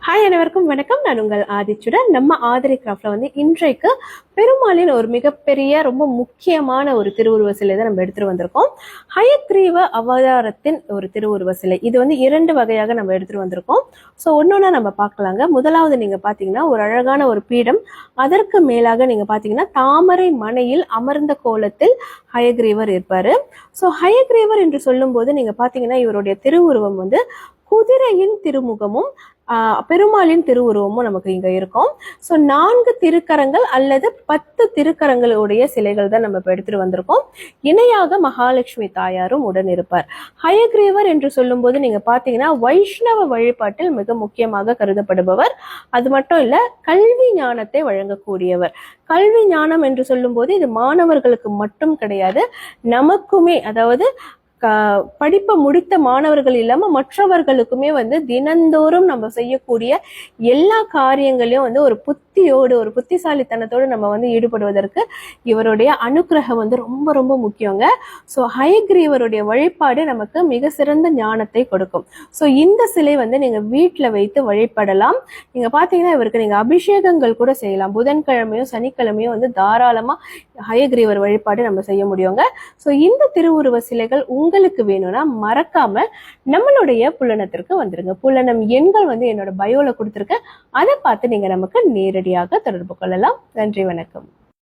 Hi அனைவருக்கும் வணக்கம். நான் உங்கள் ஆதிச்சுடன். நம்ம ஆதிரி கிராஃப்ட்ல இன்றைக்கு பெருமாளின் ஒரு மிகப்பெரிய ரொம்ப முக்கியமான ஒரு திருவுருவ சிலை தான் நம்ம எடுத்துட்டு வந்திருக்கோம். ஹயக்ரீவ அவதாரத்தின் ஒரு திருவுருவ சிலை. இது 2 வகையாக நம்ம எடுத்துட்டு வந்திருக்கோம். ஸோ ஒன்னொன்னா நம்ம பார்க்கலாங்க. முதலாவது நீங்க பாத்தீங்கன்னா ஒரு அழகான ஒரு பீடம், அதற்கு மேலாக நீங்க பாத்தீங்கன்னா தாமரை மனையில் அமர்ந்த கோலத்தில் ஹயக்ரீவர் இருப்பாரு. ஸோ ஹயக்ரீவர் என்று சொல்லும் போது நீங்க பாத்தீங்கன்னா இவருடைய திருவுருவம் குதிரையின் திருமுகமும் பெருமாளின் திருவுருவமும் நமக்கு இங்க இருக்கும். ஸோ 4 திருக்கரங்கள் அல்லது 10 திருக்கரங்களுடைய சிலைகள் தான் நம்ம இப்ப எடுத்துட்டு வந்திருக்கோம். இணையாக மகாலட்சுமி தாயாரும் உடன் இருப்பார். ஹயக்ரீவர் என்று சொல்லும் போது நீங்க பாத்தீங்கன்னா வைஷ்ணவ வழிபாட்டில் மிக முக்கியமாக கருதப்படுபவர். அது மட்டும் இல்ல, கல்வி ஞானத்தை வழங்கக்கூடியவர். கல்வி ஞானம் என்று சொல்லும் போது இது மாணவர்களுக்கு மட்டும் கிடையாது, நமக்குமே, அதாவது படிப்பை முடித்த மாணவர்கள் இல்லாம மற்றவர்களுக்குமே தினந்தோறும் நம்ம செய்யக்கூடிய எல்லா காரியங்களையும் ஒரு புத்தியோடு, ஒரு புத்திசாலித்தனத்தோடு நம்ம ஈடுபடுவதற்கு இவருடைய அனுக்கிரகம் ரொம்ப ரொம்ப முக்கியங்க. ஸோ ஹயக்ரீவருடைய வழிபாடு நமக்கு மிக சிறந்த ஞானத்தை கொடுக்கும். ஸோ இந்த சிலை நீங்க வீட்டில் வைத்து வழிபடலாம். நீங்க பாத்தீங்கன்னா இவருக்கு நீங்க அபிஷேகங்கள் கூட செய்யலாம். புதன்கிழமையும் சனிக்கிழமையும் தாராளமா ஹயக்ரீவர் வழிபாடு நம்ம செய்ய முடியுங்க. ஸோ இந்த திருவுருவ சிலைகள் உங்களுக்கு வேணும்னா மறக்காம நம்மளுடைய புலனத்திற்கு வந்துருங்க. புலனம் எண்கள் என்னோட பயோல கொடுத்துருக்கேன். அதை பார்த்து நீங்க நமக்கு நேரடியாக தொடர்பு கொள்ளலாம். நன்றி, வணக்கம்.